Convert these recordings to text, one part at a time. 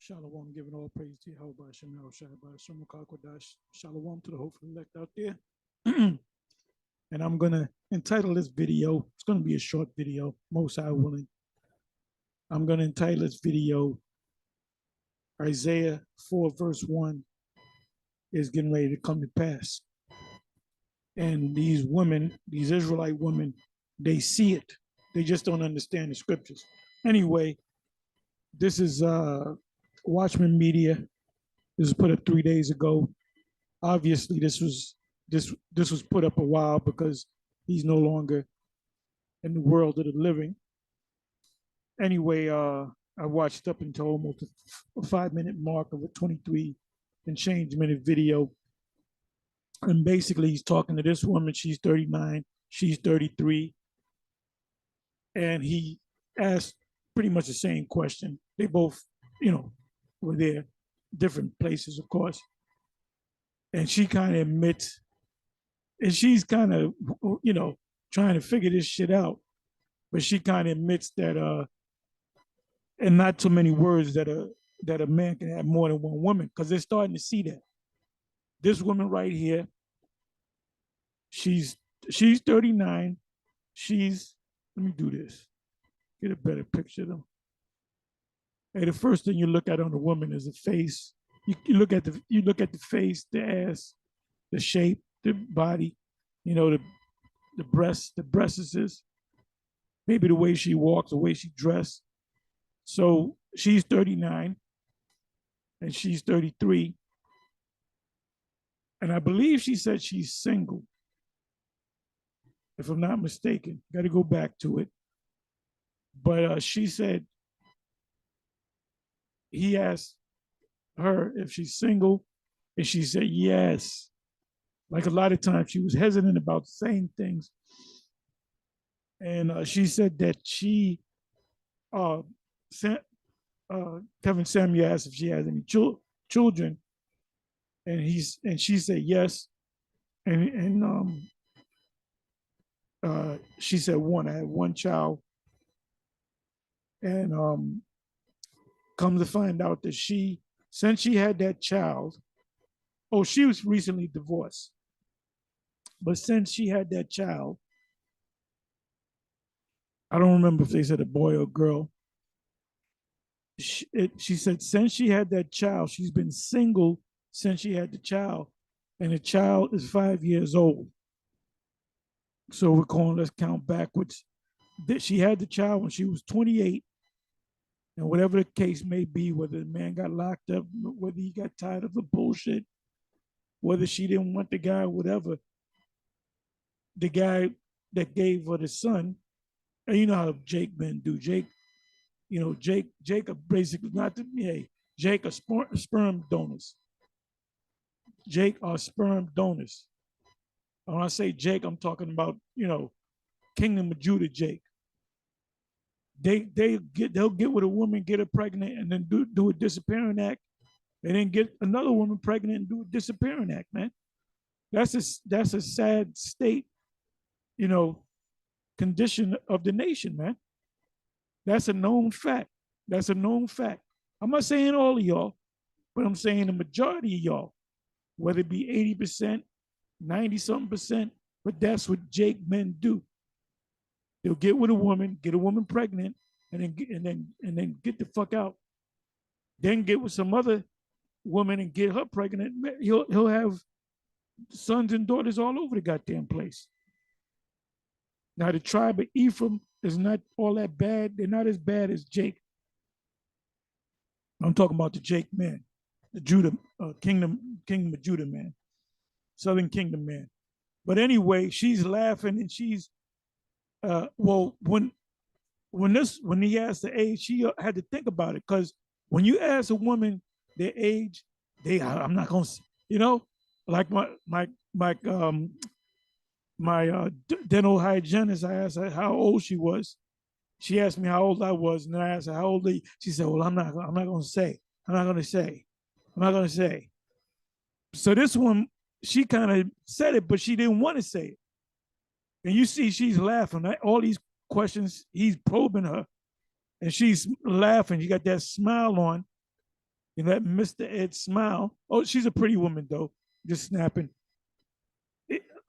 Shalom, giving all praise to Yahawah, Sham, Rawchaa, Qadash. Shalom to the hopeful elect out there. And I'm going to entitle this video, it's going to be a short video, most high willing. I'm going to entitle this video, Isaiah 4 verse 1 is getting ready to come to pass. And these women, these Israelite women, they see it. They just don't understand the scriptures. Anyway, this is Watchman Media. This was put up 3 days ago. Obviously, this was put up a while because he's no longer in the world of the living. Anyway, I watched up until almost a 5-minute mark of a 23 and change minute video. And basically, he's talking to this woman. She's 39. She's 33. And he asked pretty much the same question. They both, were there, different places, of course. And she kind of admits, and she's kind of, trying to figure this shit out. But she kind of admits that, and not too many words, that a man can have more than one woman, because they're starting to see that. This woman right here, she's 39. Let me do this. Get a better picture of them. Hey, the first thing you look at on a woman is the face. You look at the face, the ass, the shape, the body, the breasts, maybe the way she walks, the way she dressed. So she's 39 and she's 33. And I believe she said she's single, if I'm not mistaken. Got to go back to it. But she said, he asked her if she's single, and she said yes. Like a lot of times, she was hesitant about saying things. And she said that Kevin Samuel asked if she has any children, and she said yes. And she said one. I had one child. And come to find out that since she had that child, she was recently divorced. But since she had that child, I don't remember if they said a boy or girl. She said since she had that child, she's been single since she had the child, and the child is 5 years old. So let's count backwards. She had the child when she was 28. And whatever the case may be, whether the man got locked up, whether he got tired of the bullshit, whether she didn't want the guy, whatever, the guy that gave her the son, and you know how Jake men do. Jake are basically Jake are sperm donors. Jake are sperm donors. And when I say Jake, I'm talking about, Kingdom of Judah Jake. They'll get with a woman, get her pregnant, and then do a disappearing act, and then get another woman pregnant and do a disappearing act, man. That's a sad state, condition of the nation, man. That's a known fact. I'm not saying all of y'all, but I'm saying the majority of y'all, whether it be 80%, 90-something%, but that's what Jake men do. They'll get with a woman, get a woman pregnant, and then get the fuck out. Then get with some other woman and get her pregnant. He'll have sons and daughters all over the goddamn place. Now the tribe of Ephraim is not all that bad. They're not as bad as Jake. I'm talking about the Jake man, the Judah kingdom of Judah man, Southern Kingdom man. But anyway, she's laughing and she's. When he asked the age, she had to think about it, because when you ask a woman their age, I'm not gonna, like my dental hygienist, I asked her how old she was. She asked me how old I was, and then I asked her how old are you? She said, "Well, I'm not gonna say. So this one, she kind of said it, but she didn't want to say it. And you see she's laughing. All these questions, he's probing her. And she's laughing. She got that smile on. You know, that Mr. Ed smile. Oh, she's a pretty woman though, just snapping.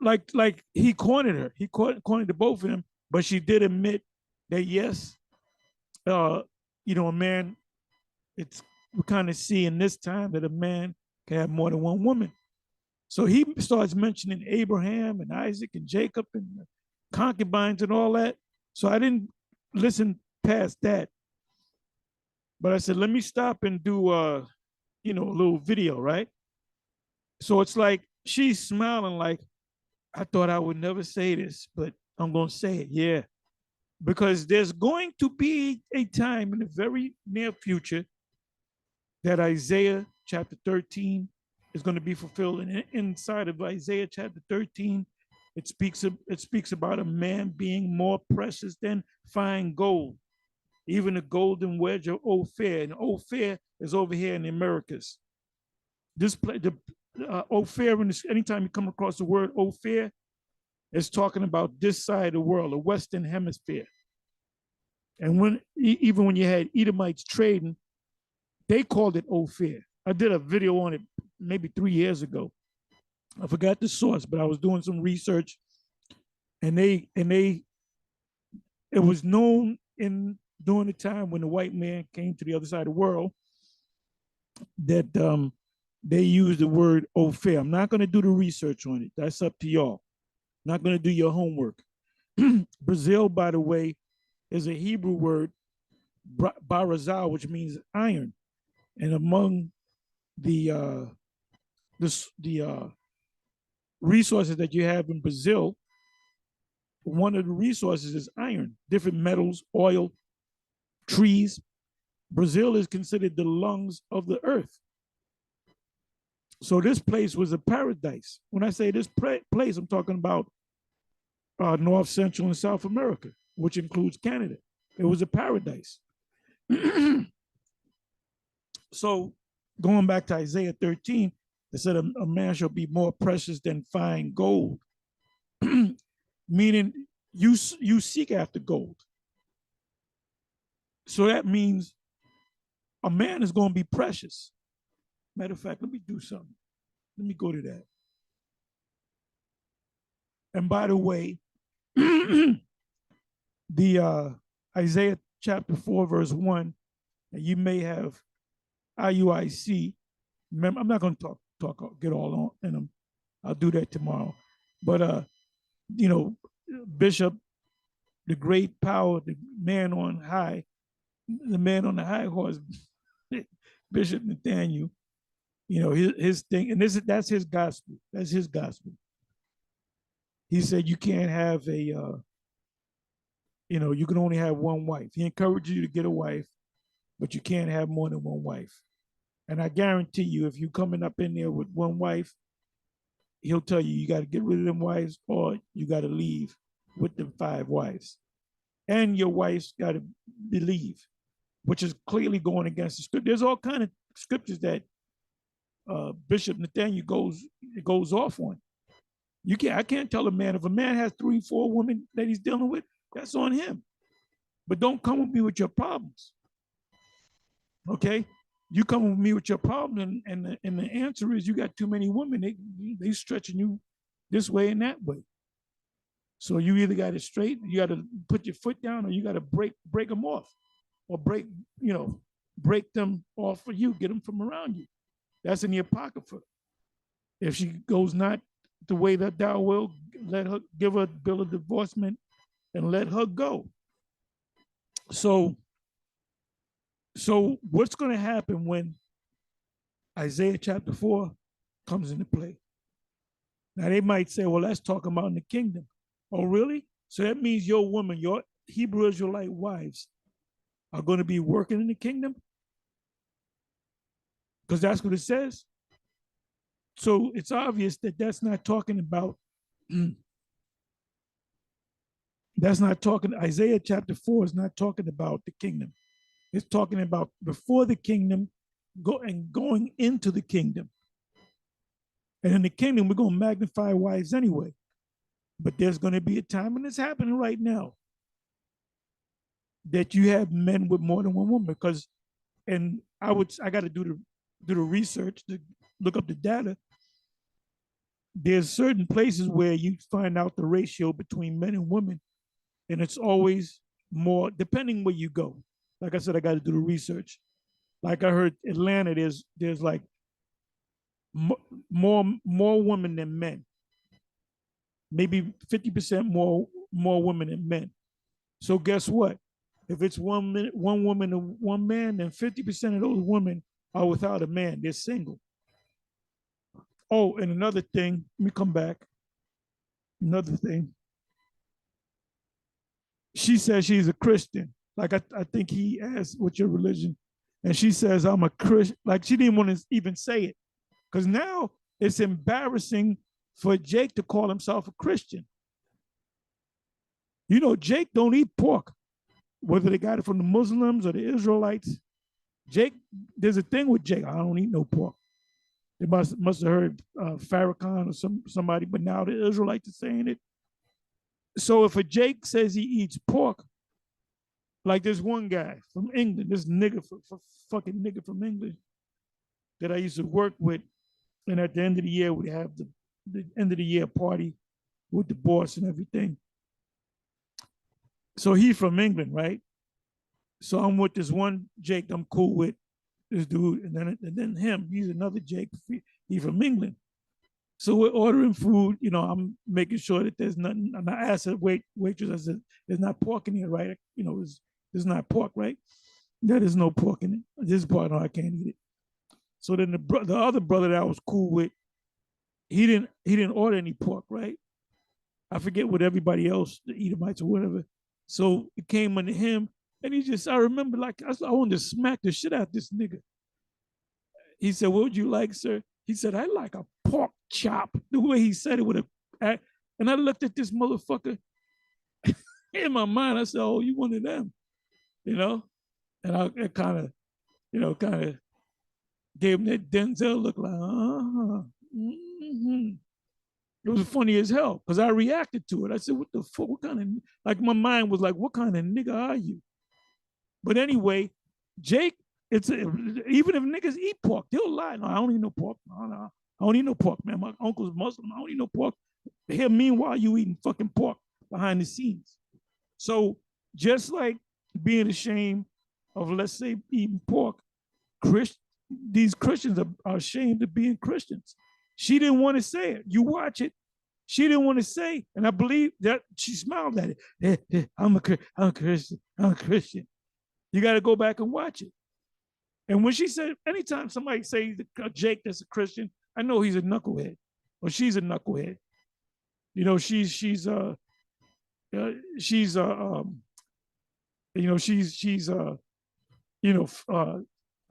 Like he cornered her. He cornered the both of them, but she did admit that yes, uh, you know, a man. It's we kind of see in this time that a man can have more than one woman. So he starts mentioning Abraham and Isaac and Jacob and concubines and all that. So I didn't listen past that, but I said, let me stop and do you know, a little video, right? So it's like she's smiling like, I thought I would never say this, but I'm gonna say it, yeah. Because there's going to be a time in the very near future that Isaiah chapter 13 is going to be fulfilled. And inside of Isaiah chapter 13, it speaks about a man being more precious than fine gold, even a golden wedge of Ophir. And Ophir is over here in the Americas. This the Ophir, anytime you come across the word Ophir, it's talking about this side of the world, the Western Hemisphere. And when even when you had Edomites trading, they called it Ophir. I did a video on it maybe 3 years ago. I forgot the source, but I was doing some research, and it was known during the time when the white man came to the other side of the world that they used the word Ophir. I'm not going to do the research on it. That's up to y'all. I'm not going to do your homework. Brazil, by the way, is a Hebrew word, barazal, which means iron. And among the resources that you have in Brazil, one of the resources is iron, different metals, oil, trees. Brazil is considered the lungs of the earth. So this place was a paradise. When I say this place, I'm talking about North, Central, and South America, which includes Canada. It was a paradise. So going back to Isaiah 13, it said a man shall be more precious than fine gold, meaning you seek after gold. So that means a man is going to be precious. Matter of fact, let me do something. Let me go to that. And by the way, the Isaiah chapter 4, verse 1, and you may have IUIC. Remember, I'm not going to get all on in them. I'll do that tomorrow. But you know, Bishop, the great power, the man on high, the man on the high horse, Bishop Nathaniel. You know, his thing, and that's his gospel. That's his gospel. He said you can't have a, you know, you can only have one wife. He encouraged you to get a wife, but you can't have more than one wife. And I guarantee you, if you're coming up in there with one wife, he'll tell you you got to get rid of them wives or you got to leave with them 5 wives. And your wife's got to believe, which is clearly going against the script. There's all kind of scriptures that Bishop Nathaniel goes off on. I can't tell a man, if a man has 3, 4 women that he's dealing with, that's on him. But don't come with me with your problems. Okay? You come with me with your problem, and the answer is you got too many women. They stretching you this way and that way. So you either got to straight, you got to put your foot down, or you got to break them off, or break them off for you, get them from around you. That's in the Apocrypha. If she goes not the way that thou will, let her give her a bill of divorcement and let her go. So what's going to happen when Isaiah chapter 4 comes into play? Now they might say, well, that's talking about in the kingdom. Oh, really? So that means your woman, your Hebrew Israelite wives are going to be working in the kingdom? Because that's what it says. So it's obvious that that's not talking about, Isaiah chapter 4 is not talking about the kingdom. It's talking about before the kingdom going into the kingdom. And in the kingdom, we're going to magnify wives anyway. But there's going to be a time, and it's happening right now, that you have men with more than one woman. Because, and I got to do do the research to look up the data, there's certain places where you find out the ratio between men and women, and it's always more, depending where you go. Like I said, I got to do the research. Like I heard Atlanta, there's like more women than men. Maybe 50% more women than men. So guess what? If it's one woman and one man, then 50% of those women are without a man. They're single. Oh, and another thing, let me come back. Another thing. She says she's a Christian. Like I think he asked, what's your religion? And she says, I'm a Christian. Like she didn't want to even say it. Because now it's embarrassing for Jake to call himself a Christian. You know, Jake don't eat pork, whether they got it from the Muslims or the Israelites. Jake, there's a thing with Jake. I don't eat no pork. They must have heard Farrakhan or somebody, but now the Israelites are saying it. So if a Jake says he eats pork, like this one guy from England, this nigga, fucking nigga from England that I used to work with, and at the end of the year, we have the end of the year party with the boss and everything. So he from England, right? So I'm with this one Jake I'm cool with, this dude, and then him, he's another Jake, he's from England. So we're ordering food, you know, I'm making sure that there's nothing, and I asked the waitress, I said, there's not pork in here, right? You know, there's not pork, right? There is no pork in it. This part, no, I can't eat it. So then the other brother that I was cool with, he didn't order any pork, right? I forget what everybody else, the Edomites or whatever. So it came under him, and I remember, like, I wanted to smack the shit out of this nigga. He said, what would you like, sir? He said, I like a pork chop. The way he said it with and I looked at this motherfucker in my mind. I said, oh, you one of them, you know? And I kind of gave him that Denzel look like, mm-hmm. It was funny as hell because I reacted to it. I said, what the fuck? What kind of, like, my mind was like, what kind of nigga are you? But anyway, Jake, even if niggas eat pork, they'll lie. No, I don't eat no pork. No, I don't eat no pork, man. My uncle's Muslim. I don't eat no pork. Here, meanwhile, you eating fucking pork behind the scenes. So just like being ashamed of, let's say, eating pork, these Christians are ashamed of being Christians. She didn't want to say it. You watch it. She didn't want to say, and I believe that she smiled at it. I'm a Christian. I'm a Christian. You got to go back and watch it. And when she said, anytime somebody says Jake that's a Christian, I know he's a knucklehead or she's a knucklehead. You know, she's you know, she's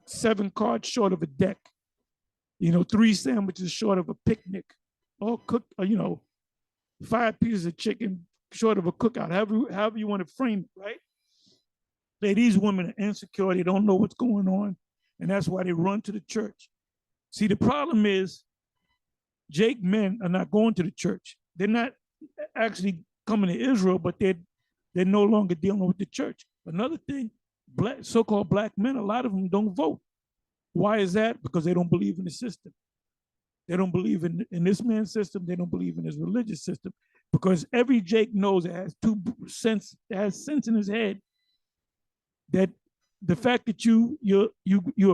7 cards short of a deck. You know, 3 sandwiches short of a picnic. All cooked, 5 pieces of chicken short of a cookout. However you want to frame it, right? These women are insecure. They don't know what's going on. And that's why they run to the church. See, the problem is Jake men are not going to the church. They're not actually coming to Israel, but they're no longer dealing with the church. Another thing, so-called black men, a lot of them don't vote. Why is that? Because they don't believe in the system. They don't believe in this man's system. They don't believe in his religious system. Because every Jake knows it has sense in his head that the fact that you're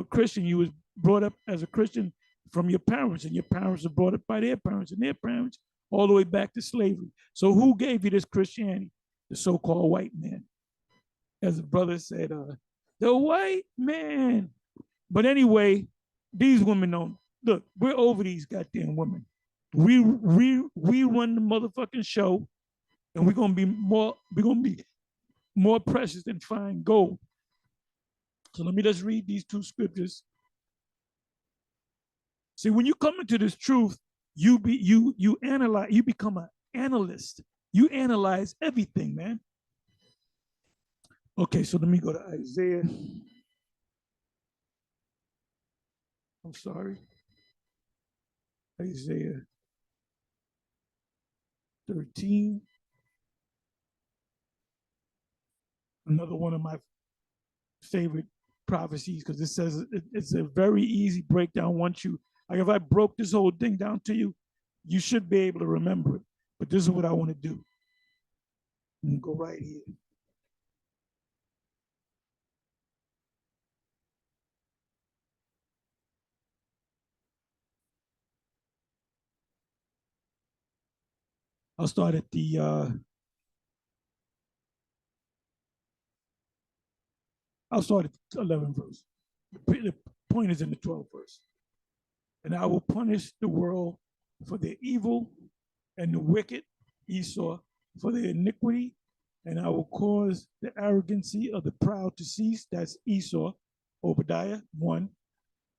a Christian, you was brought up as a Christian from your parents, and your parents were brought up by their parents and their parents all the way back to slavery. So who gave you this Christianity? The so-called white man. As the brother said, the white man. But anyway, these women don't, look, we're over these goddamn women. We run the motherfucking show, and we're gonna be more precious than fine gold. So let me just read these 2 scriptures. See, when you come into this truth, you analyze, you become an analyst. You analyze everything, man. Okay, so let me go to Isaiah. I'm sorry. Isaiah 13. Another one of my favorite prophecies because it says it's a very easy breakdown. Once you, like, if I broke this whole thing down to you, you should be able to remember it. But this is what I want to do. I'm gonna go right here. I'll start at I'll start at 11th verse. The point is in the 12th verse. And I will punish the world for their evil and the wicked, Esau, for their iniquity, and I will cause the arrogancy of the proud to cease. That's Esau, Obadiah 1,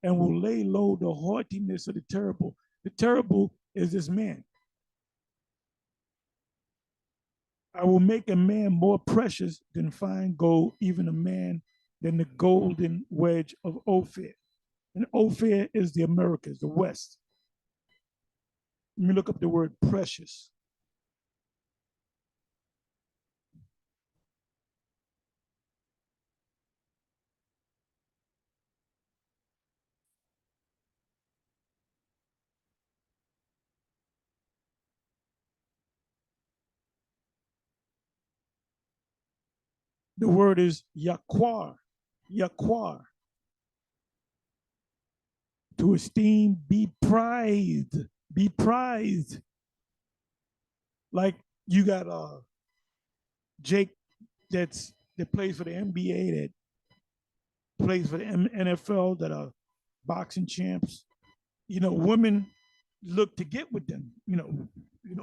and will lay low the haughtiness of the terrible. The terrible is this man. I will make a man more precious than fine gold, even a man than the golden wedge of Ophir. And Ophir is the Americas, the West. Let me look up the word precious. The word is Yahawah, Yahawah. To esteem, be prized, be prized. Like you got Jake that plays for the NBA, that plays for the NFL, that are boxing champs. You know, women look to get with them. You know,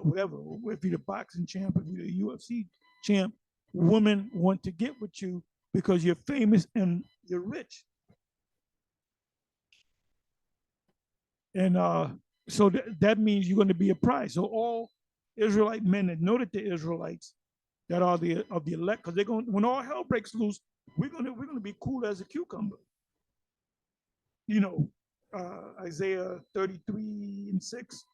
whatever. If you're the boxing champ, if you're the UFC champ, women want to get with you because you're famous and you're rich. And so that means you're going to be a prize. So all Israelite men that know that they're Israelites, that are of the elect, because they're going, when all hell breaks loose, we're gonna be cool as a cucumber. You know, Isaiah 33:6.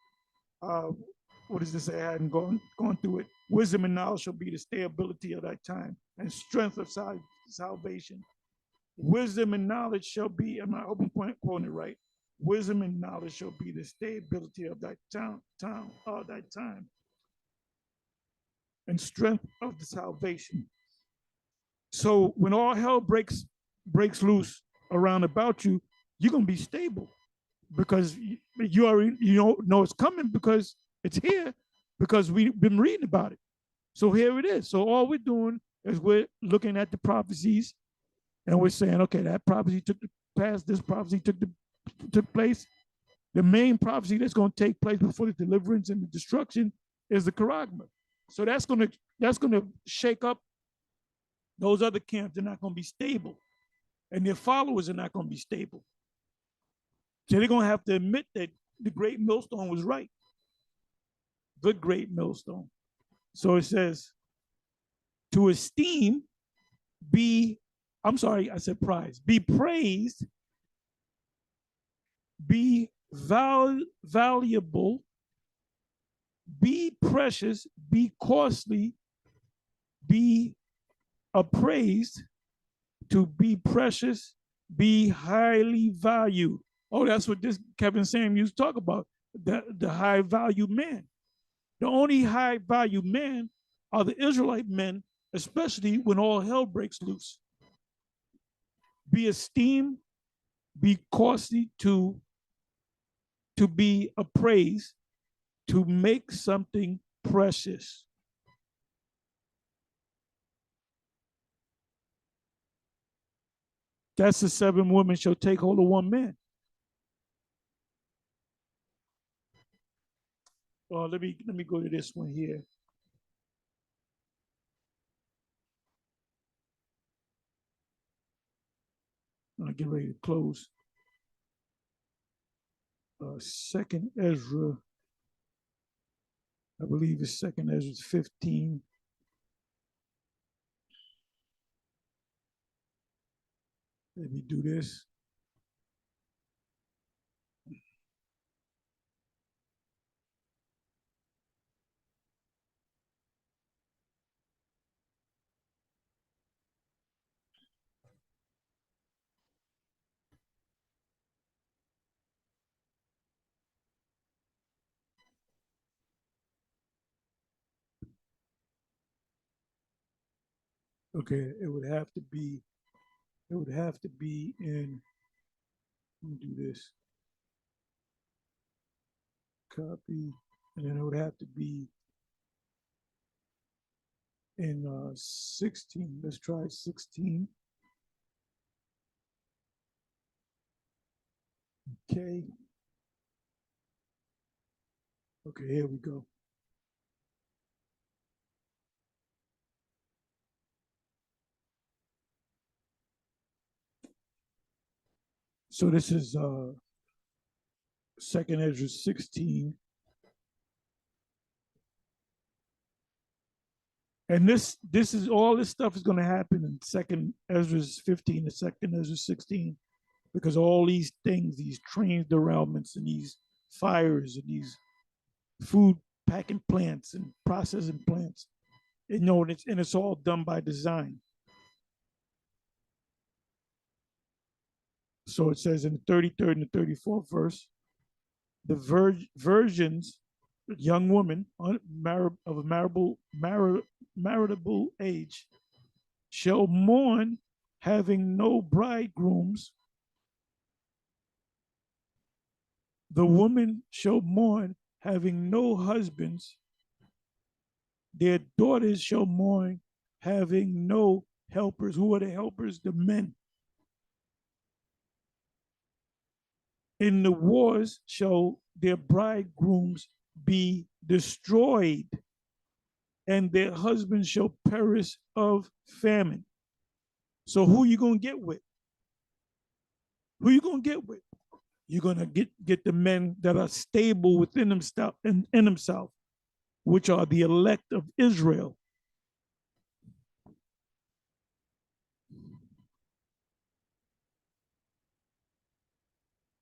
What does this say? I hadn't gone through it. Wisdom and knowledge shall be the stability of thy time, and strength of salvation. Wisdom and knowledge shall be, am I hoping quoting it right? Wisdom and knowledge shall be the stability of thy time, and strength of the salvation. So when all hell breaks loose around about you, you're gonna be stable because you already know it's coming because it's here, because we've been reading about it. So here it is. So all we're doing is we're looking at the prophecies and we're saying, okay, that prophecy took place, this prophecy took place. The main prophecy that's going to take place before the deliverance and the destruction is the Charagma. So that's going to shake up those other camps. They're not going to be stable, and their followers are not going to be stable. So they're going to have to admit that the great millstone was right, the great millstone. So it says, to esteem, I said prize, be praised, be valuable, be precious, be costly, be appraised, to be precious, be highly valued. Oh, that's what this Kevin Sam used to talk about, the high value man. The only high value men are the Israelite men, especially when all hell breaks loose. Be esteemed, be costly, to be appraised, to make something precious. That's the 7 women shall take hold of 1 man. Let me go to this one here. I'll get ready to close. Second Ezra, I believe it's Second Ezra 15. Let me do this. Okay, it would have to be in, let me do this. Copy, and then it would have to be in 16. Let's try 16. Okay. Okay, here we go. So this is Second Ezra 16. And this is all this stuff is going to happen in Second Ezra 15 and Second Ezra 16, because all these things, these train derailments and these fires and these food packing plants and processing plants, you know, and it's all done by design. So it says in the 33rd and the 34th verse, the virgins, young women of maritable age, shall mourn, having no bridegrooms. The woman shall mourn, having no husbands. Their daughters shall mourn, having no helpers. Who are the helpers? The men. In the wars shall their bridegrooms be destroyed, and their husbands shall perish of famine. So who you gonna get with? Who you gonna get with? You're gonna get the men that are stable within themselves, in themselves, which are the elect of Israel.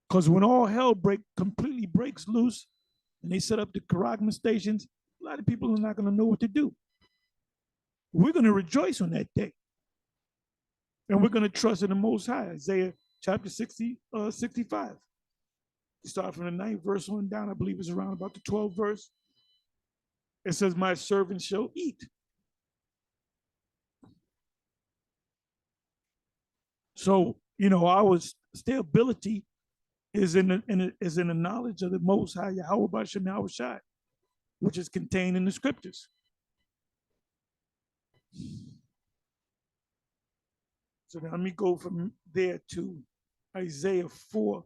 Because when all hell completely breaks loose and they set up the Karagma stations, a lot of people are not going to know what to do. We're going to rejoice on that day. And we're going to trust in the Most High. Isaiah chapter 65. You start from the 9th verse on down, I believe it's around about the 12th verse. It says, my servant shall eat. So, you know, our stability is in the knowledge of the Most High Yahawah, which is contained in the scriptures. So now let me go from there to Isaiah 4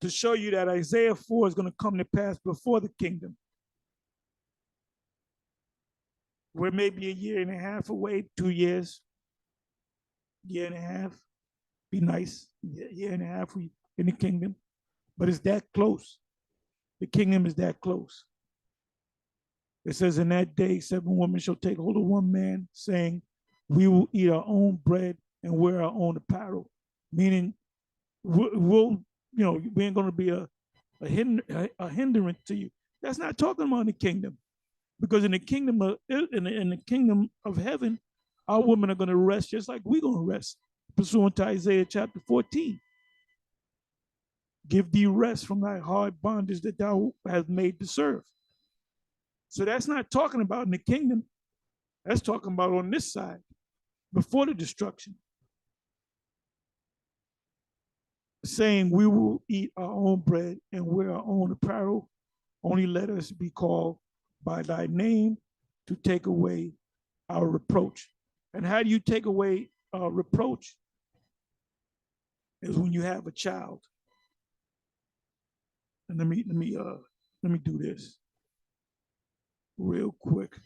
to show you that Isaiah 4 is going to come to pass before the kingdom. We're maybe a year and a half away, 2 years, year and a half. Be nice, year and a half in the kingdom, but it's that close. The kingdom is that close. It says, in that day, 7 women shall take hold of one man, saying, we will eat our own bread and wear our own apparel. Meaning, we'll you know, we ain't going to be a hindrance to you. That's not talking about the kingdom, because in the kingdom of heaven, our women are going to rest just like we're going to rest, pursuant to Isaiah chapter 14. Give thee rest from thy hard bondage that thou hast made to serve. So that's not talking about in the kingdom. That's talking about on this side, before the destruction. Saying, we will eat our own bread and wear our own apparel. Only let us be called by thy name to take away our reproach. And how do you take away reproach? Is when you have a child. And let me do this real quick.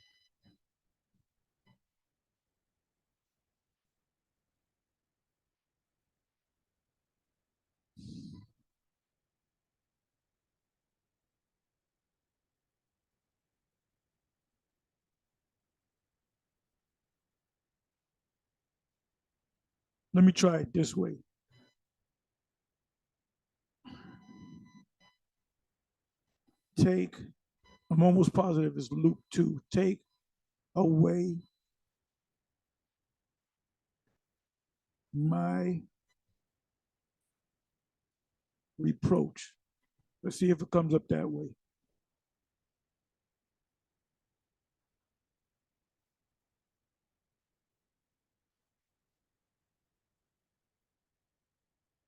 Let me try it this way. Take, I'm almost positive it's Luke 2. Take away my reproach. Let's see if it comes up that way.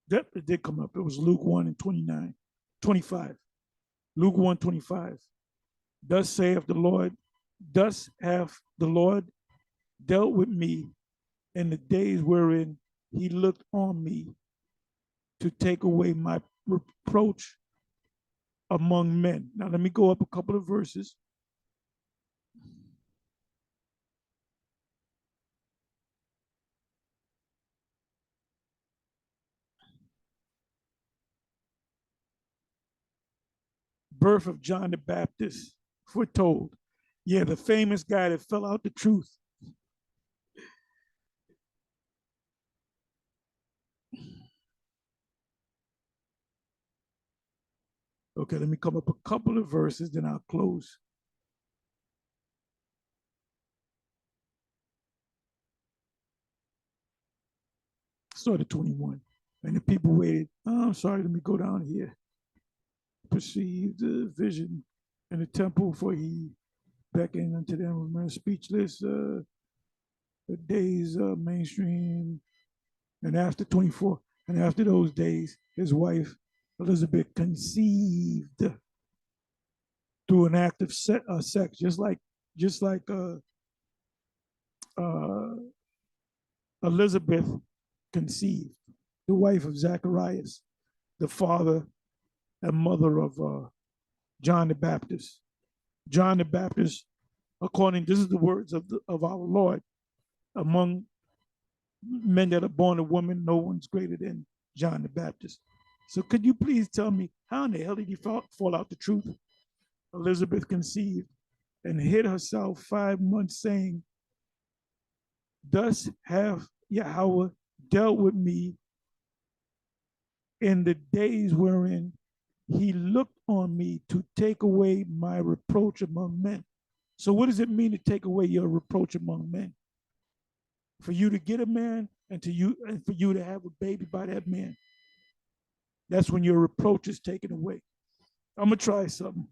That it did come up. It was Luke 1 and 29, 25. Luke 1, 25. Thus saith the Lord, thus hath the Lord dealt with me in the days wherein he looked on me to take away my reproach among men. Now let me go up a couple of verses. Birth of John the Baptist foretold. Yeah, the famous guy that fell out the truth. Okay, let me come up a couple of verses, then I'll close. Start at 21. And the people waited. Oh, I'm sorry, let me go down here. Perceived the vision in the temple, for he beckoned unto them, remained speechless. The days mainstream. And after 24, and after those days, his wife Elizabeth conceived through an act of sex, just like Elizabeth conceived, the wife of Zacharias, the father and mother of John the Baptist. John the Baptist, this is the words of our Lord, among men that are born of woman, no one's greater than John the Baptist. So could you please tell me, how in the hell did he fall out the truth? Elizabeth conceived and hid herself 5 months, saying, thus have Yahawah dealt with me in the days wherein he looked on me to take away my reproach among men. So what does it mean to take away your reproach among men? For you to get a man and for you to have a baby by that man. That's when your reproach is taken away. I'm gonna try something.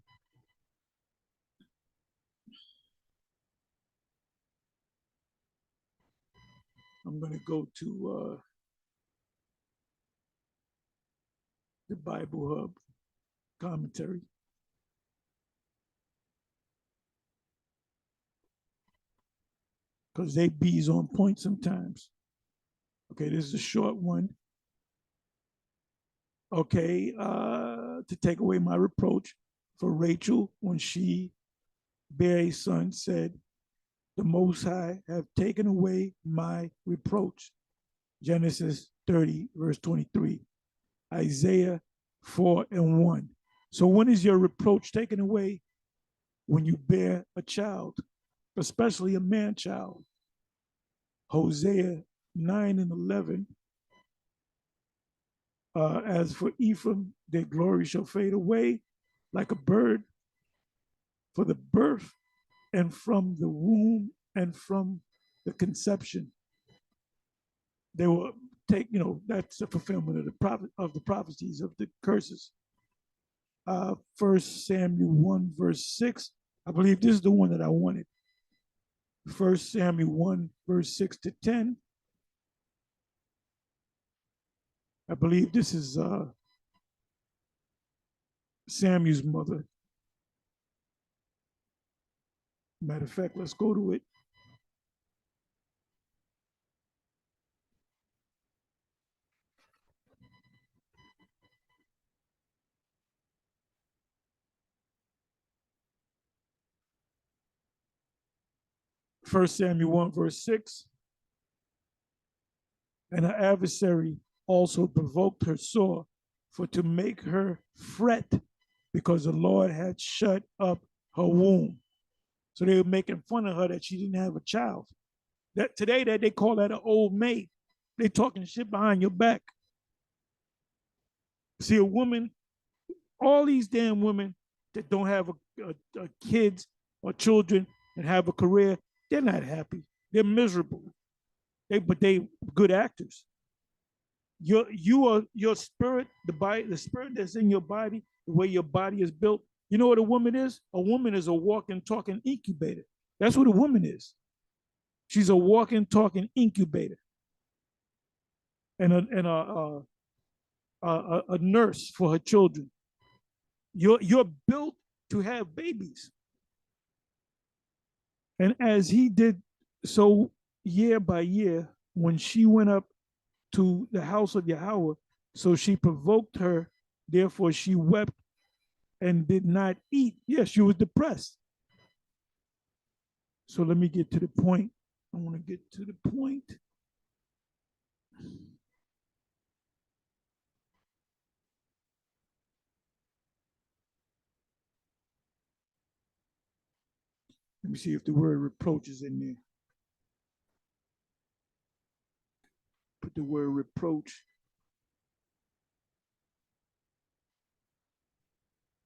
I'm gonna go to the Bible Hub commentary. Because they bees on point sometimes. Okay, this is a short one. Okay, to take away my reproach, for Rachel, when she bare a son, said, the Most High have taken away my reproach. Genesis 30, verse 23. Isaiah 4 and 1. So when is your reproach taken away? When you bear a child, especially a man child. Hosea 9 and 11. As for Ephraim, their glory shall fade away like a bird, for the birth and from the womb and from the conception. They will take, that's the fulfillment of the prophecies of the curses. 1 Samuel 1, verse 6. I believe this is the one that I wanted. 1 Samuel 1, verse 6 to 10. I believe this is Samuel's mother. Matter of fact, let's go to it. First Samuel 1, verse 6. And her adversary also provoked her sore, for to make her fret, because the Lord had shut up her womb. So they were making fun of her that she didn't have a child. That today that they call that an old maid. They talking shit behind your back. See, a woman, all these damn women that don't have a kids or children and have a career, they're not happy. They're miserable. But they good actors. Your spirit, the spirit that's in your body, the way your body is built. You know what a woman is? A woman is a walking, talking incubator. That's what a woman is. She's a walking, talking incubator. And a a nurse for her children. You're built to have babies. And as he did so year by year, when she went up to the house of Yahawah, so she provoked her, therefore she wept and did not eat. Yes, she was depressed. So let me get to the point. I want to get to the point. Let me see if the word reproach is in there. Put the word reproach.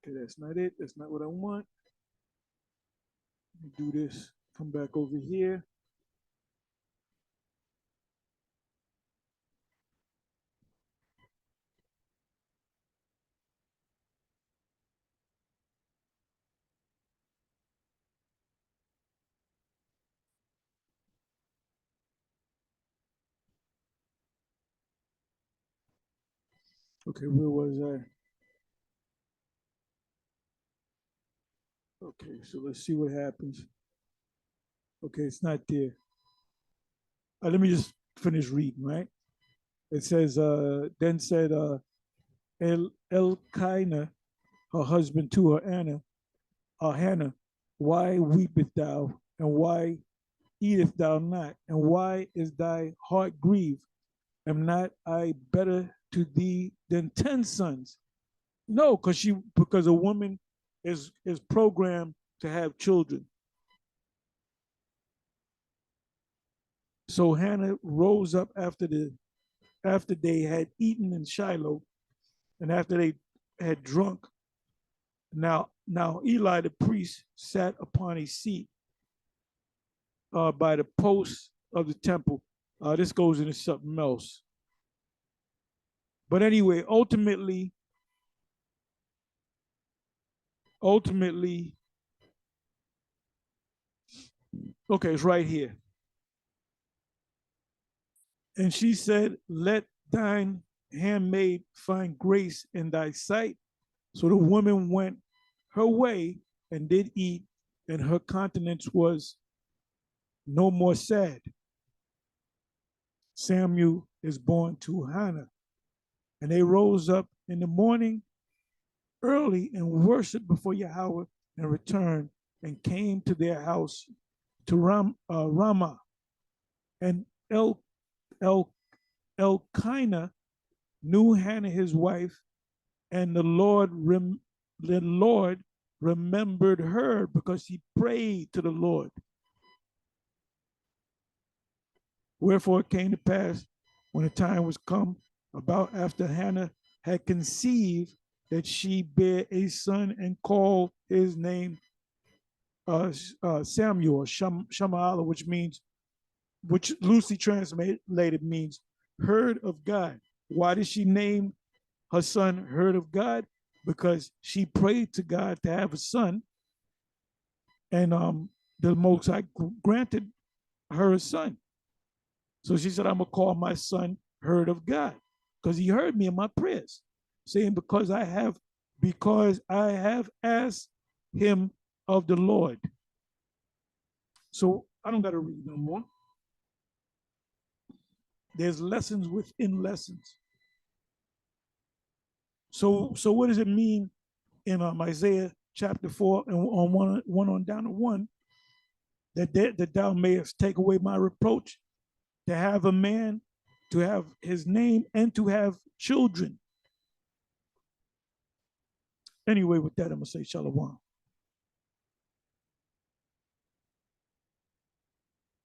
Okay, that's not it. That's not what I want. Let me do this. Come back over here. Okay, where was I? Okay, so let's see what happens. Okay, it's not there. Let me just finish reading, right? It says, then said Elkanah, her husband, to her Hannah, why weepest thou, and why eatest thou not, and why is thy heart grieved? Am not I better to thee than 10 sons? No, because a woman is programmed to have children. So Hannah rose up after they had eaten in Shiloh, and after they had drunk. Now Eli the priest sat upon a seat by the post of the temple. This goes into something else. But anyway, ultimately, okay, it's right here. And she said, let thine handmaid find grace in thy sight. So the woman went her way and did eat, and her countenance was no more sad. Samuel is born to Hannah. And they rose up in the morning early and worshiped before Yahawah, and returned and came to their house to Ramah. And Elkanah knew Hannah his wife, and the Lord remembered her because he prayed to the Lord. Wherefore it came to pass, when the time was come, about after Hannah had conceived, that she bare a son and called his name Samuel, Shamaala, which loosely translated means heard of God. Why did she name her son heard of God? Because she prayed to God to have a son, and the Most High granted her a son. So she said, I'm gonna call my son heard of God, because he heard me in my prayers, saying, because I have asked him of the Lord. So I don't got to read no more. There's lessons within lessons. So what does it mean in Isaiah chapter 4 and on one on down to 1, that thou mayest take away my reproach, to have a man, to have his name, and to have children. Anyway, with that, I'm going to say shalom.